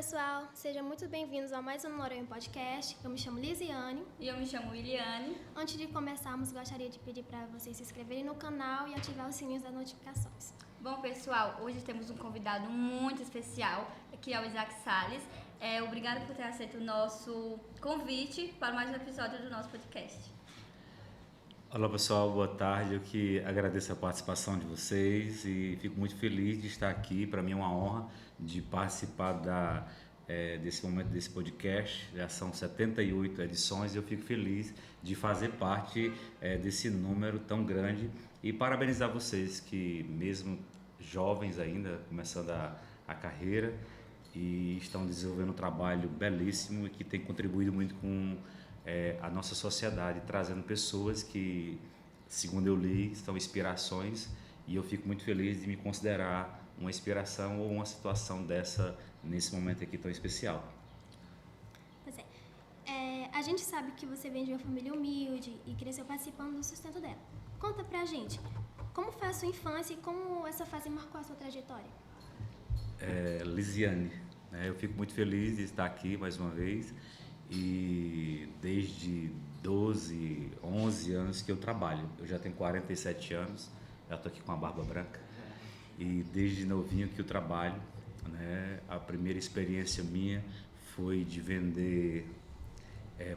pessoal, sejam muito bem-vindos a mais um Noronha Podcast. Eu me chamo Lisiane. E eu me chamo Iliane. Antes de começarmos, gostaria de pedir para vocês se inscreverem no canal e ativar os sininhos das notificações. Bom, pessoal, hoje temos um convidado muito especial, que é o Isaac Salles. Obrigado por ter aceito o nosso convite para mais um episódio do nosso podcast. Olá pessoal, boa tarde. Eu que agradeço a participação de vocês e fico muito feliz de estar aqui. Para mim é uma honra de participar desse momento desse podcast. Já são 78 edições e eu fico feliz de fazer parte desse número tão grande e parabenizar vocês que mesmo jovens ainda, começando a carreira e estão desenvolvendo um trabalho belíssimo e que tem contribuído muito com a nossa sociedade, trazendo pessoas que, segundo eu li, são inspirações, e eu fico muito feliz de me considerar uma inspiração ou uma situação dessa nesse momento aqui tão especial. Pois é, a gente sabe que você vem de uma família humilde e cresceu participando do sustento dela. Conta pra gente, como foi a sua infância e como essa fase marcou a sua trajetória? Lisiane, eu fico muito feliz de estar aqui mais uma vez. E desde 12, 11 anos que eu trabalho. Eu já tenho 47 anos, já estou aqui com a barba branca. E desde novinho que eu trabalho, A primeira experiência minha foi de vender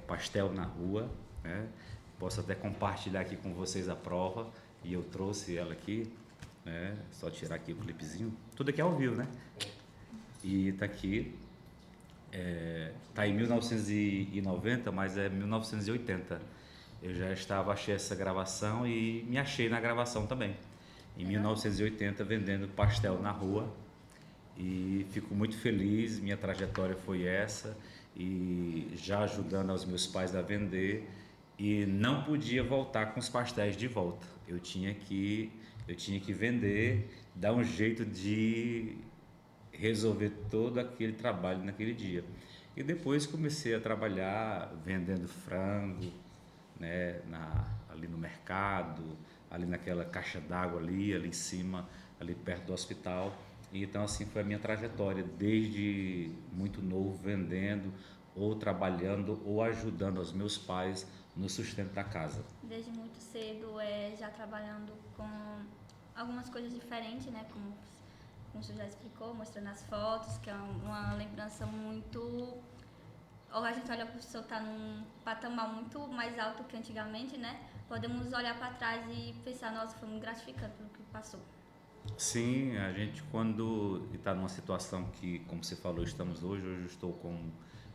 pastel na rua, Posso até compartilhar aqui com vocês a prova, e eu trouxe ela aqui, Só tirar aqui o clipezinho. Tudo aqui é ao vivo, E está aqui. Tá em 1990, mas é 1980. Eu já achei essa gravação e me achei na gravação também. Em 1980, vendendo pastel na rua. E fico muito feliz, minha trajetória foi essa. E já ajudando aos meus pais a vender. E não podia voltar com os pastéis de volta. Eu tinha que vender, dar um jeito de resolver todo aquele trabalho naquele dia. E depois comecei a trabalhar vendendo frango, ali no mercado, ali naquela caixa d'água ali em cima, ali perto do hospital. E então assim foi a minha trajetória, desde muito novo vendendo ou trabalhando ou ajudando os meus pais no sustento da casa. Desde muito cedo, já trabalhando com algumas coisas diferentes, como você já explicou, mostrando as fotos, que é uma lembrança muito... Ou a gente olha para o senhor estar num patamar muito mais alto que antigamente, Podemos olhar para trás e pensar, nossa, foi muito gratificante pelo que passou. Sim, a gente quando está numa situação que, como você falou, estamos hoje eu estou como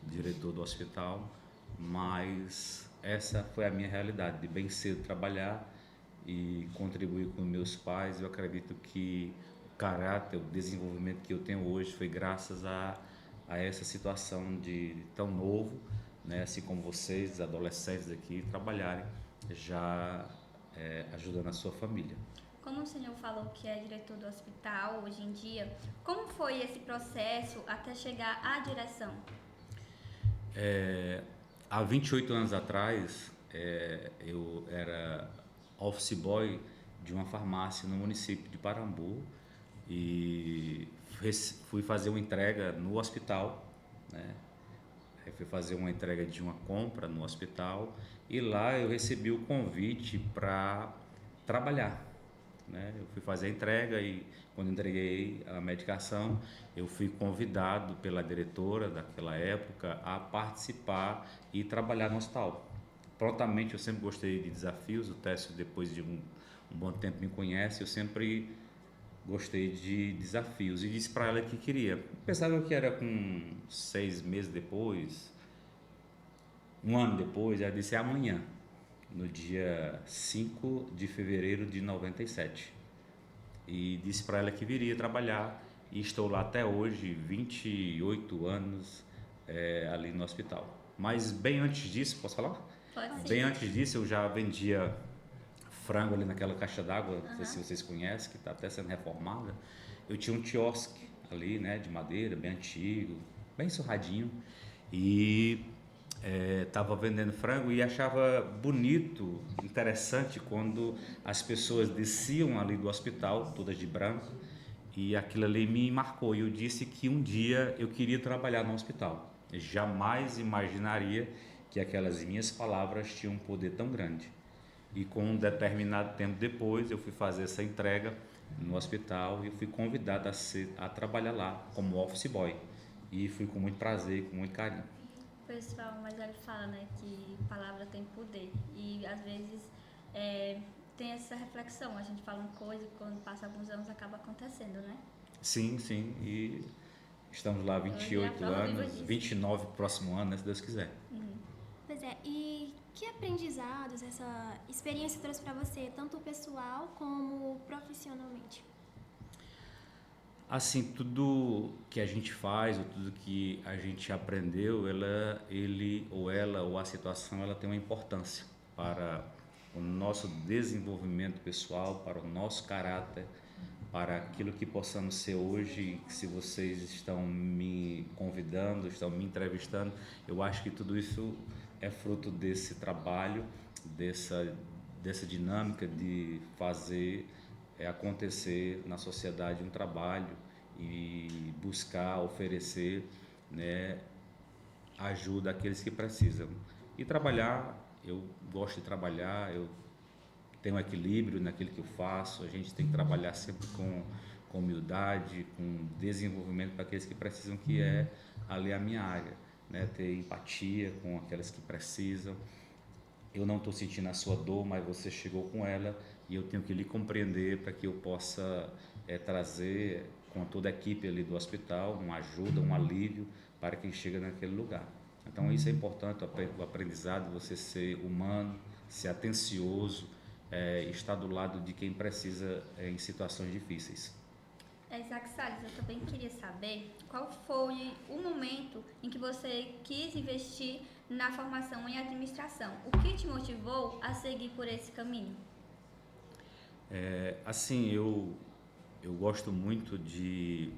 diretor do hospital, mas essa foi a minha realidade, de bem cedo trabalhar e contribuir com meus pais. Eu acredito que o caráter, o desenvolvimento que eu tenho hoje foi graças a essa situação de tão novo, assim como vocês, adolescentes aqui, trabalharem já ajudando a sua família. Como o senhor falou que é diretor do hospital hoje em dia, como foi esse processo até chegar à direção? Há 28 anos atrás, eu era office boy de uma farmácia no município de Parambu e fui fazer uma entrega no hospital, Eu fui fazer uma entrega de uma compra no hospital e lá eu recebi o convite para trabalhar, Eu fui fazer a entrega e quando entreguei a medicação, eu fui convidado pela diretora daquela época a participar e trabalhar no hospital. Prontamente eu sempre gostei de desafios, o Técio depois de um bom tempo me conhece, eu sempre gostei de desafios e disse para ela que queria. Pensava que era com 6 meses depois, um ano depois, ela disse amanhã, no dia 5 de fevereiro de 97. E disse para ela que viria trabalhar e estou lá até hoje, 28 anos ali no hospital. Mas bem antes disso, posso falar? Pode sim. Bem antes disso eu já vendia frango ali naquela caixa d'água, não sei se vocês conhecem, que está até sendo reformada. Eu tinha um quiosque ali, de madeira, bem antigo, bem surradinho, e estava vendendo frango e achava bonito, interessante quando as pessoas desciam ali do hospital, todas de branco, E aquilo ali me marcou. E eu disse que um dia eu queria trabalhar no hospital. Eu jamais imaginaria que aquelas minhas palavras tinham um poder tão grande. E com um determinado tempo depois, eu fui fazer essa entrega no hospital e fui convidado a trabalhar lá como office boy. E fui com muito prazer, com muito carinho. Pessoal, mas ele fala, né, que palavra tem poder. E às vezes tem essa reflexão. A gente fala uma coisa e quando passa alguns anos acaba acontecendo, né? Sim, sim. E estamos lá há Hoje é a 28 prova viva anos, disso. 29 próximo ano, né, se Deus quiser. Pois é, e que aprendizados essa experiência trouxe para você, tanto pessoal como profissionalmente? Assim, tudo que a gente faz, ou tudo que a gente aprendeu, ele ou ela, ou a situação, ela tem uma importância para o nosso desenvolvimento pessoal, para o nosso caráter, para aquilo que possamos ser hoje. Se vocês estão me convidando, estão me entrevistando, eu acho que tudo isso é fruto desse trabalho, dessa dinâmica de fazer acontecer na sociedade um trabalho e buscar oferecer, né, ajuda àqueles que precisam. E trabalhar, eu gosto de trabalhar, eu tenho um equilíbrio naquilo que eu faço. A gente tem que trabalhar sempre com humildade, com desenvolvimento para aqueles que precisam, que é ali a minha área, né? Ter empatia com aquelas que precisam. Eu não estou sentindo a sua dor, mas você chegou com ela e eu tenho que lhe compreender para que eu possa trazer com toda a equipe ali do hospital uma ajuda, um alívio para quem chega naquele lugar. Então isso é importante, o aprendizado, você ser humano, ser atencioso, estar do lado de quem precisa em situações difíceis. Isaac Salles, eu também queria saber qual foi o momento em que você quis investir na formação em administração. O que te motivou a seguir por esse caminho? Assim, eu gosto muito de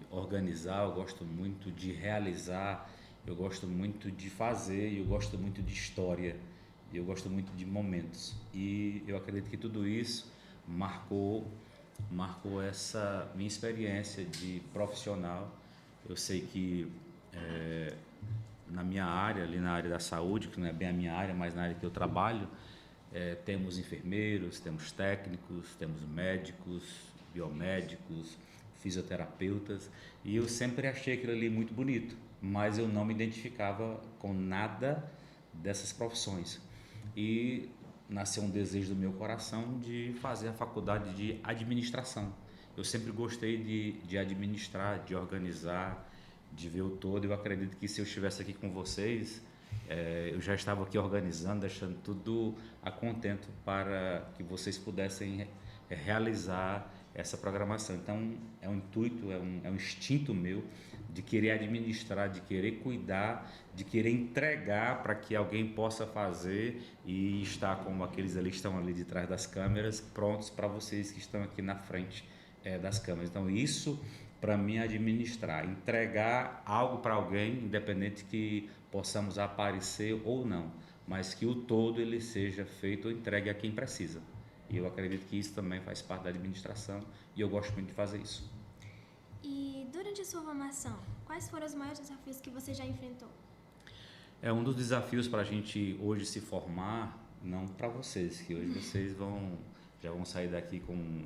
organizar, eu gosto muito de realizar, eu gosto muito de fazer, eu gosto muito de história, eu gosto muito de momentos. E eu acredito que tudo isso marcou essa minha experiência de profissional. Eu sei que na minha área, ali na área da saúde, que não é bem a minha área, mas na área que eu trabalho, temos enfermeiros, temos técnicos, temos médicos, biomédicos, fisioterapeutas, e eu sempre achei aquilo ali muito bonito, mas eu não me identificava com nada dessas profissões. E nasceu um desejo do meu coração de fazer a faculdade de administração. Eu sempre gostei de administrar, de organizar, de ver o todo. Eu acredito que se eu estivesse aqui com vocês, eu já estava aqui organizando, deixando tudo a contento para que vocês pudessem realizar essa programação. Então, é um intuito, é um instinto meu de querer administrar, de querer cuidar, de querer entregar para que alguém possa fazer e estar como aqueles ali estão ali de trás das câmeras, prontos para vocês que estão aqui na frente das câmeras. Então, isso para mim é administrar, entregar algo para alguém, independente que possamos aparecer ou não, mas que o todo ele seja feito ou entregue a quem precisa. E eu acredito que isso também faz parte da administração e eu gosto muito de fazer isso. E durante a sua formação, quais foram os maiores desafios que você já enfrentou? Um dos desafios para a gente hoje se formar, não para vocês, que hoje vocês já vão sair daqui com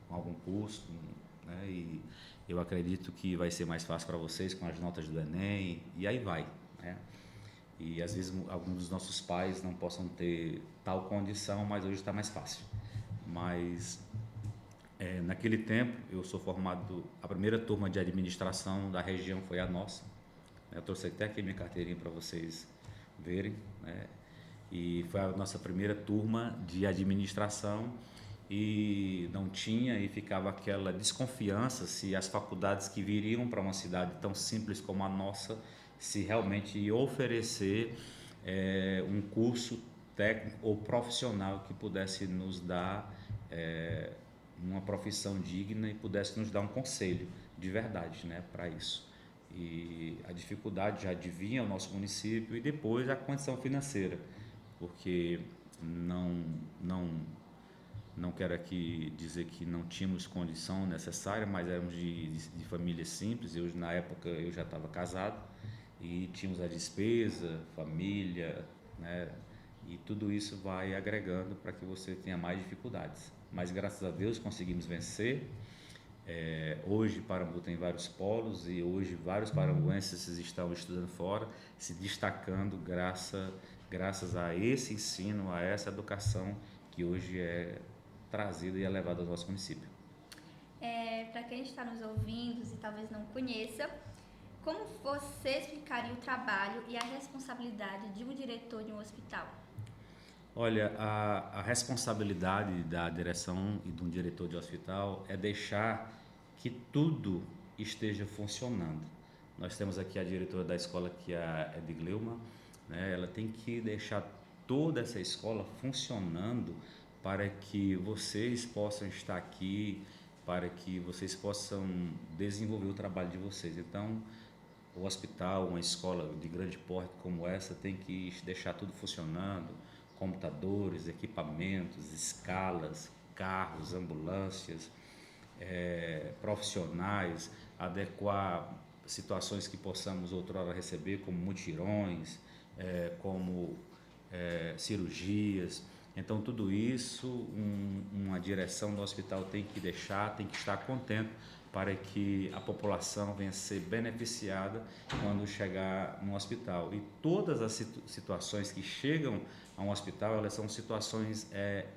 algum curso, né? E eu acredito que vai ser mais fácil para vocês com as notas do Enem e aí vai, né? E às vezes alguns dos nossos pais não possam ter tal condição, mas hoje está mais fácil. Mas naquele tempo eu sou formado, a primeira turma de administração da região foi a nossa. Eu trouxe até aqui minha carteirinha para vocês verem, né? E foi a nossa primeira turma de administração e não tinha, e ficava aquela desconfiança se as faculdades que viriam para uma cidade tão simples como a nossa, se realmente ia oferecer um curso técnico ou profissional que pudesse nos dar uma profissão digna e pudesse nos dar um conselho de verdade, né, para isso. E a dificuldade já adivinha o nosso município e depois a condição financeira, porque Não quero aqui dizer que não tínhamos condição necessária, mas éramos de família simples. Na época, eu já estava casado e tínhamos a despesa, família, né? E tudo isso vai agregando para que você tenha mais dificuldades. Mas, graças a Deus, conseguimos vencer. Hoje, Parambu tem vários polos e hoje vários parambuenses estão estudando fora, se destacando graças a esse ensino, a essa educação que hoje é trazida e é levada ao nosso município. Para quem está nos ouvindo e talvez não conheça, como você explicaria o trabalho e a responsabilidade de um diretor de um hospital? Olha, a responsabilidade da direção e de um diretor de hospital é deixar que tudo esteja funcionando. Nós temos aqui a diretora da escola, que é a Edgleuma, né? Ela tem que deixar toda essa escola funcionando para que vocês possam estar aqui, para que vocês possam desenvolver o trabalho de vocês. Então, o hospital, uma escola de grande porte como essa, tem que deixar tudo funcionando, computadores, equipamentos, escalas, carros, ambulâncias, profissionais, adequar situações que possamos outrora receber, como mutirões, como cirurgias. Então, tudo isso, uma direção do hospital tem que deixar, tem que estar contente para que a população venha ser beneficiada quando chegar no hospital. E todas as situações que chegam a um hospital, elas são situações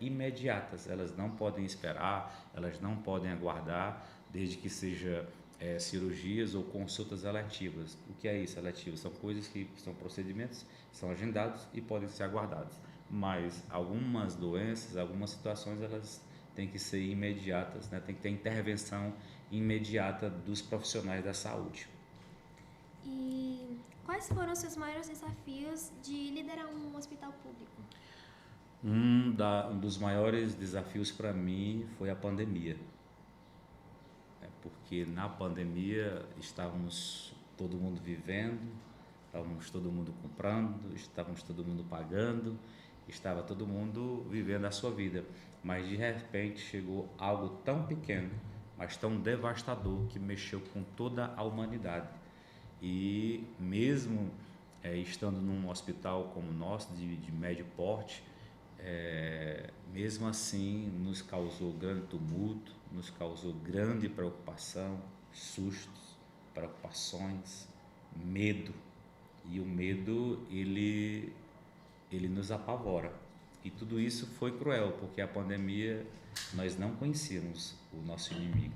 imediatas, elas não podem esperar, elas não podem aguardar, desde que seja cirurgias ou consultas eletivas. O que é isso, eletivas? São coisas que são procedimentos, são agendados e podem ser aguardados. Mas algumas doenças, algumas situações, elas têm que ser imediatas, né? Tem que ter intervenção imediata dos profissionais da saúde. E quais foram os seus maiores desafios de liderar um hospital público? Um dos maiores desafios para mim foi a pandemia. Porque na pandemia estávamos todo mundo vivendo, estávamos todo mundo comprando, estávamos todo mundo pagando, estava todo mundo vivendo a sua vida. Mas de repente chegou algo tão pequeno, mas tão devastador, que mexeu com toda a humanidade. E mesmo estando num hospital como o nosso, de médio porte, mesmo assim nos causou grande tumulto, nos causou grande preocupação, sustos, preocupações, medo. E o medo, ele nos apavora. E tudo isso foi cruel, porque a pandemia, nós não conhecíamos o nosso inimigo.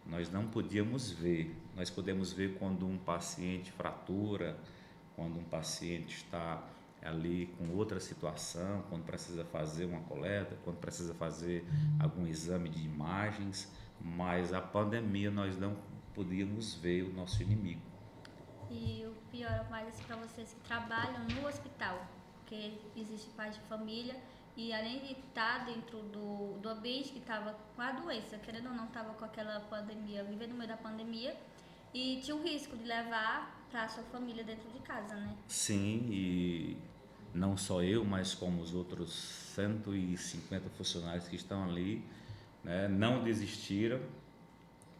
Nós não podíamos ver. Nós podemos ver quando um paciente fratura, quando um paciente está ali com outra situação, quando precisa fazer uma coleta, quando precisa fazer algum exame de imagens, mas a pandemia nós não podíamos ver o nosso inimigo. E o pior mais para vocês que trabalham no hospital, porque existe pai de família e além de estar dentro do ambiente que estava com a doença, querendo ou não, estava com aquela pandemia, vivendo no meio da pandemia, e tinha o risco de levar para a sua família dentro de casa, né? Sim, e não só eu, mas como os outros 150 funcionários que estão ali, né, não desistiram,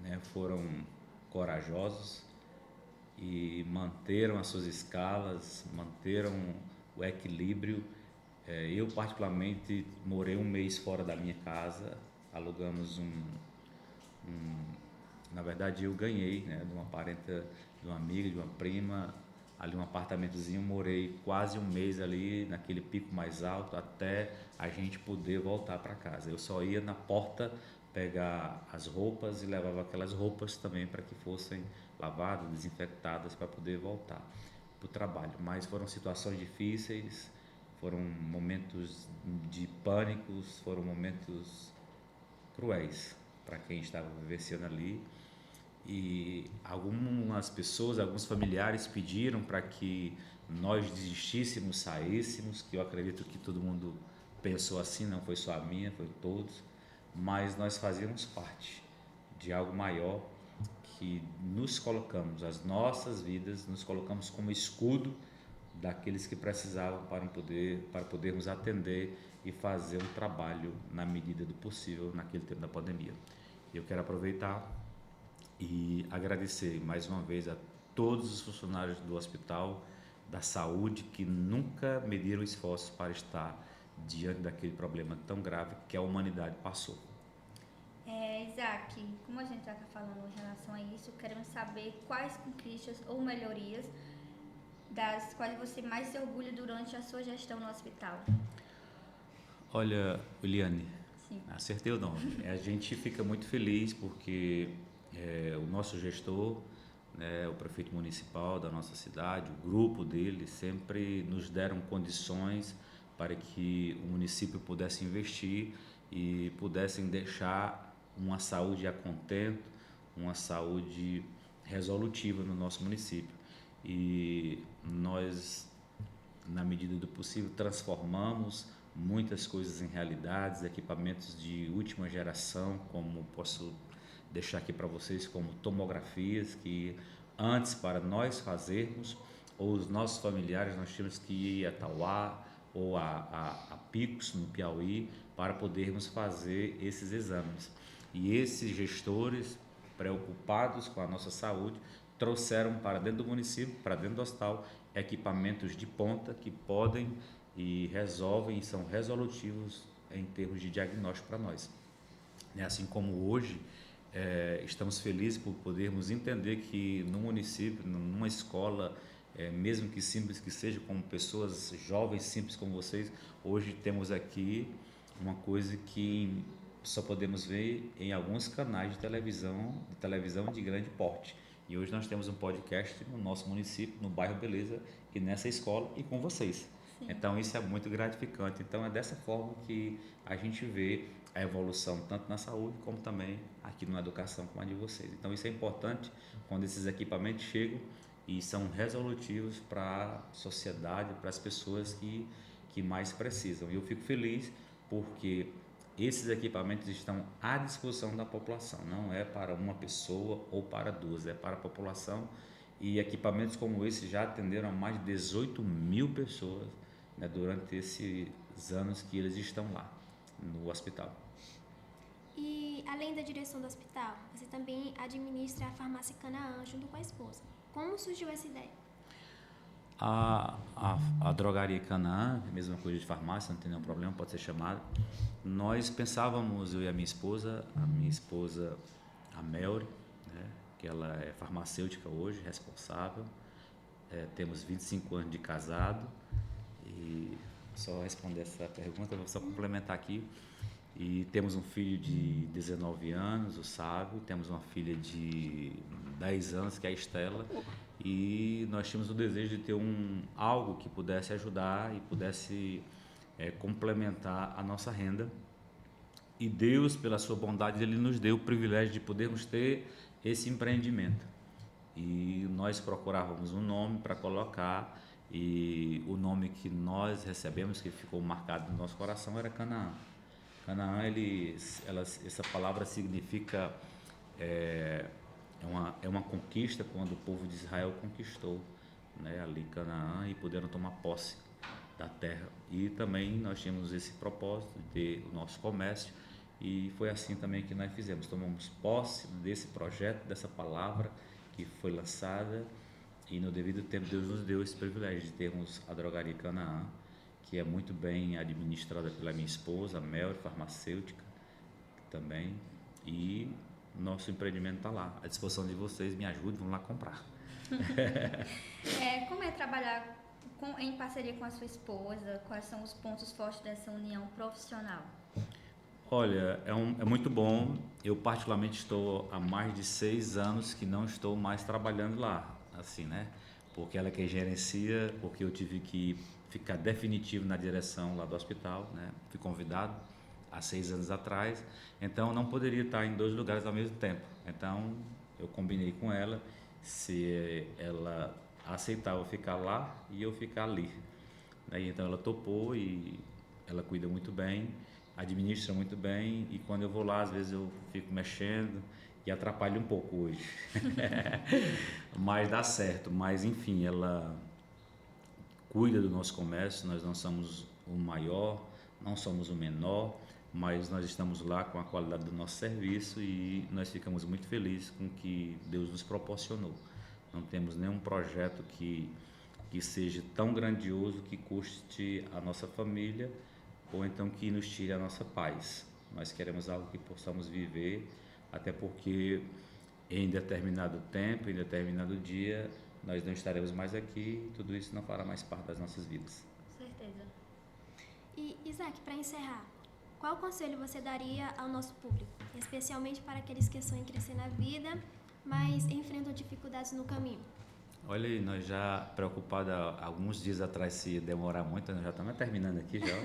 né, foram corajosos e manteram as suas escalas, manteram o equilíbrio. Eu particularmente morei um mês fora da minha casa, alugamos na verdade eu ganhei, né, de uma parenta, de uma amiga, de uma prima, ali um apartamentozinho, morei quase um mês ali naquele pico mais alto até a gente poder voltar para casa. Eu só ia na porta pegar as roupas e levava aquelas roupas também para que fossem lavadas, desinfectadas para poder voltar para o trabalho. Mas foram situações difíceis, foram momentos de pânicos, foram momentos cruéis para quem estava vivenciando ali. E algumas pessoas, alguns familiares pediram para que nós desistíssemos, saíssemos, que eu acredito que todo mundo pensou assim, não foi só a minha, foi todos, mas nós fazíamos parte de algo maior, que nos colocamos, as nossas vidas, nos colocamos como escudo daqueles que precisavam para podermos atender e fazer um trabalho na medida do possível naquele tempo da pandemia. Eu quero aproveitar e agradecer mais uma vez a todos os funcionários do Hospital da Saúde que nunca mediram esforços para estar diante daquele problema tão grave que a humanidade passou. Isaac, como a gente já está falando em relação a isso, queremos saber quais conquistas ou melhorias das quais você mais se orgulha durante a sua gestão no hospital. Olha, Eliane, Sim. acertei o nome. A gente fica muito feliz porque o nosso gestor, né, o prefeito municipal da nossa cidade, o grupo dele, sempre nos deram condições para que o município pudesse investir e pudessem deixar uma saúde a contento, uma saúde resolutiva no nosso município. E nós, na medida do possível, transformamos muitas coisas em realidades, equipamentos de última geração, como posso deixar aqui para vocês, como tomografias, que antes, para nós fazermos, ou os nossos familiares, nós tínhamos que ir a Tauá ou a Picos, no Piauí, para podermos fazer esses exames. E esses gestores, preocupados com a nossa saúde, trouxeram para dentro do município, para dentro do hospital, equipamentos de ponta que podem e resolvem e são resolutivos em termos de diagnóstico para nós. Assim como hoje, estamos felizes por podermos entender que no município, numa escola, mesmo que simples que seja, como pessoas jovens, simples como vocês, hoje temos aqui uma coisa que só podemos ver em alguns canais de televisão de grande porte. E hoje nós temos um podcast no nosso município, no bairro Beleza, e nessa escola e com vocês. Sim. Então isso é muito gratificante. Então é dessa forma que a gente vê a evolução tanto na saúde como também aqui na educação como a de vocês. Então isso é importante quando esses equipamentos chegam e são resolutivos para a sociedade, para as pessoas que mais precisam. E eu fico feliz porque esses equipamentos estão à disposição da população, não é para uma pessoa ou para duas, é para a população, e equipamentos como esse já atenderam a mais de 18 mil pessoas, né, durante esses anos que eles estão lá no hospital. E além da direção do hospital, você também administra a farmácia Canaã junto com a esposa. Como surgiu essa ideia? A drogaria Canaã, mesma coisa de farmácia, não tem nenhum problema, pode ser chamada. Nós pensávamos, eu e a minha esposa, a Melry, né, que ela é farmacêutica hoje, responsável, temos 25 anos de casado, e só responder essa pergunta, vou só complementar aqui, e temos um filho de 19 anos, o Sábio, temos uma filha de 10 anos, que é a Estela, e nós tínhamos o desejo de ter algo que pudesse ajudar e pudesse complementar a nossa renda. E Deus, pela sua bondade, Ele nos deu o privilégio de podermos ter esse empreendimento. E nós procurávamos um nome para colocar, e o nome que nós recebemos, que ficou marcado no nosso coração, era Canaã. Canaã, essa palavra significa é uma conquista quando o povo de Israel conquistou, né, ali Canaã, e puderam tomar posse da terra. E também nós tínhamos esse propósito de ter o nosso comércio, e foi assim também que nós fizemos. Tomamos posse desse projeto, dessa palavra que foi lançada, e no devido tempo Deus nos deu esse privilégio de termos a drogaria Canaã, que é muito bem administrada pela minha esposa, a Mel, farmacêutica também, e nosso empreendimento está lá, à disposição de vocês, me ajudem, vão lá comprar. Como é trabalhar em parceria com a sua esposa? Quais são os pontos fortes dessa união profissional? Olha, é muito bom. Eu particularmente estou há mais de 6 anos que não estou mais trabalhando lá, assim, né? Porque ela que gerencia, porque eu tive que ficar definitivo na direção lá do hospital, né? Fui convidado há 6 anos atrás, então não poderia estar em 2 lugares ao mesmo tempo. Então eu combinei com ela, se ela aceitava ficar lá e eu ficar ali, né? Então ela topou, e ela cuida muito bem, administra muito bem, e quando eu vou lá às vezes eu fico mexendo e atrapalho um pouco hoje. Mas dá certo. Mas enfim, ela cuida do nosso comércio. Nós não somos o maior, não somos o menor, mas nós estamos lá com a qualidade do nosso serviço e nós ficamos muito felizes com o que Deus nos proporcionou. Não temos nenhum projeto que seja tão grandioso que custe a nossa família ou então que nos tire a nossa paz. Nós queremos algo que possamos viver, até porque em determinado tempo, em determinado dia, nós não estaremos mais aqui e tudo isso não fará mais parte das nossas vidas. Com certeza. E, Isaac, para encerrar, qual conselho você daria ao nosso público, especialmente para aqueles que sonham em crescer na vida, mas enfrentam dificuldades no caminho? Olha aí, nós já preocupados há alguns dias atrás se ia demorar muito, nós já estamos terminando aqui já.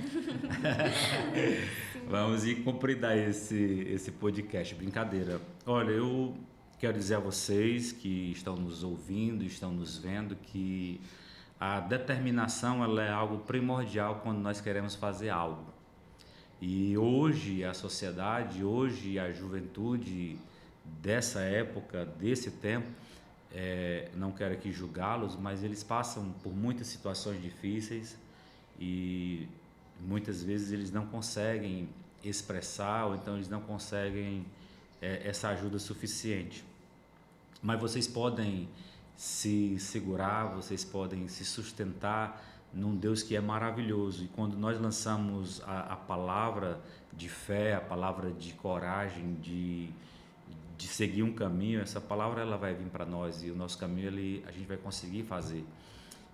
Vamos ir compridar esse podcast, brincadeira. Olha, eu quero dizer a vocês que estão nos ouvindo, estão nos vendo, que a determinação ela é algo primordial quando nós queremos fazer algo. E hoje a sociedade, hoje a juventude dessa época, desse tempo, não quero aqui julgá-los, mas eles passam por muitas situações difíceis e muitas vezes eles não conseguem expressar ou então eles não conseguem essa ajuda suficiente. Mas vocês podem se segurar, vocês podem se sustentar num Deus que é maravilhoso. E quando nós lançamos a palavra de fé, a palavra de coragem, de seguir um caminho, essa palavra ela vai vir para nós e o nosso caminho a gente vai conseguir fazer.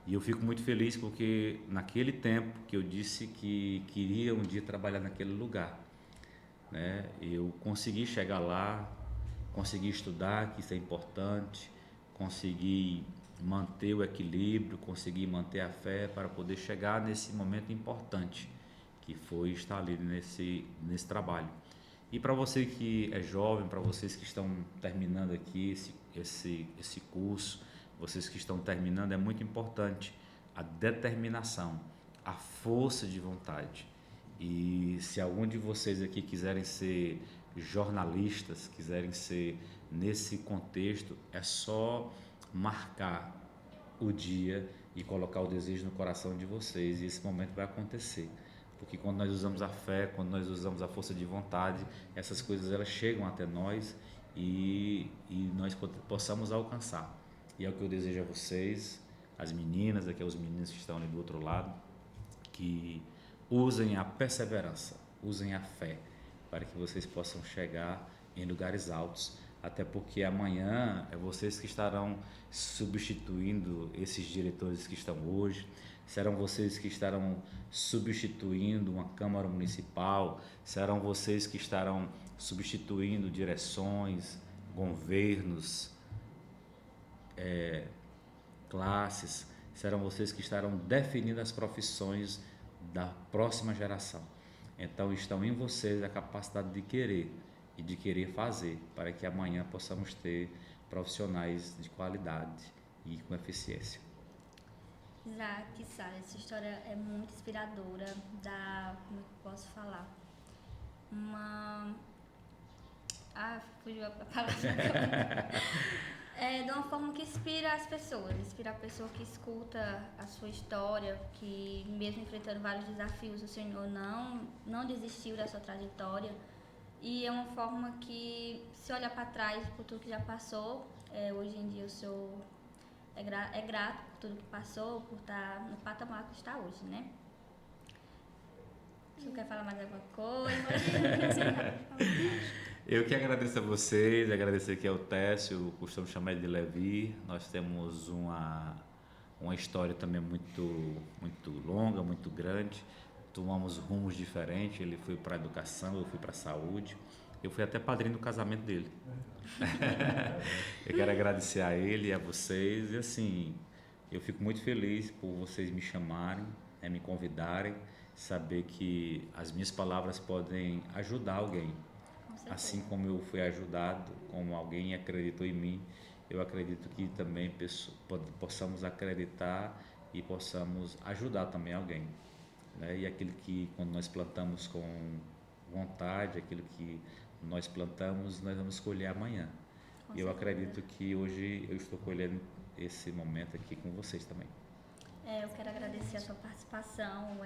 E eu fico muito feliz porque naquele tempo que eu disse que queria um dia trabalhar naquele lugar, né, eu consegui chegar lá, consegui estudar, que isso é importante, consegui manter o equilíbrio, consegui manter a fé para poder chegar nesse momento importante que foi estar ali nesse trabalho. E para você que é jovem, para vocês que estão terminando aqui esse curso, vocês que estão terminando, é muito importante a determinação, a força de vontade. E se algum de vocês aqui quiserem ser jornalistas, quiserem ser nesse contexto, é só marcar o dia e colocar o desejo no coração de vocês e esse momento vai acontecer. Porque quando nós usamos a fé, quando nós usamos a força de vontade, essas coisas elas chegam até nós e nós possamos alcançar. E é o que eu desejo a vocês, as meninas, aqui os meninos que estão ali do outro lado, que usem a perseverança, usem a fé, para que vocês possam chegar em lugares altos, até porque amanhã é vocês que estarão substituindo esses diretores que estão hoje, serão vocês que estarão substituindo uma Câmara Municipal, serão vocês que estarão substituindo direções, governos, classes, serão vocês que estarão definindo as profissões da próxima geração. Então estão em vocês a capacidade de querer e de querer fazer para que amanhã possamos ter profissionais de qualidade e com eficiência. Isaac, Sara, essa história é muito inspiradora, como eu posso falar? Fugiu a palavra. De uma forma que inspira as pessoas, inspira a pessoa que escuta a sua história, que mesmo enfrentando vários desafios, o Senhor não desistiu da sua trajetória. E é uma forma que, se olhar para trás, por tudo que já passou, hoje em dia o Senhor é grato por tudo que passou, por estar no patamar que está hoje, né? O senhor quer falar mais alguma coisa? Eu que agradeço a vocês, agradecer aqui ao Técio, costumo chamar ele de Levi. Nós temos uma história também muito, muito longa, muito grande. Tomamos rumos diferentes, ele foi para a educação, eu fui para a saúde. Eu fui até padrinho do casamento dele. Eu quero agradecer a ele e a vocês. E assim, eu fico muito feliz por vocês me chamarem, me convidarem, saber que as minhas palavras podem ajudar alguém. Assim como eu fui ajudado, como alguém acreditou em mim, eu acredito que também possamos acreditar e possamos ajudar também alguém. Né? E aquilo que quando nós plantamos com vontade, aquilo que nós plantamos, nós vamos colher amanhã. E eu acredito que hoje eu estou colhendo esse momento aqui com vocês também. Eu quero agradecer a sua participação.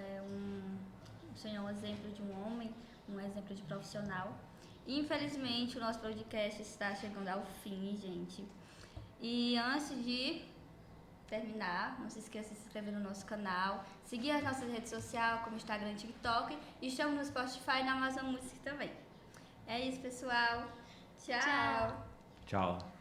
O senhor é um exemplo de um homem, um exemplo de profissional. Infelizmente, o nosso podcast está chegando ao fim, gente. E antes de terminar, não se esqueça de se inscrever no nosso canal, seguir as nossas redes sociais, como Instagram e TikTok, e estamos no Spotify e na Amazon Music também. É isso, pessoal. Tchau. Tchau. Tchau.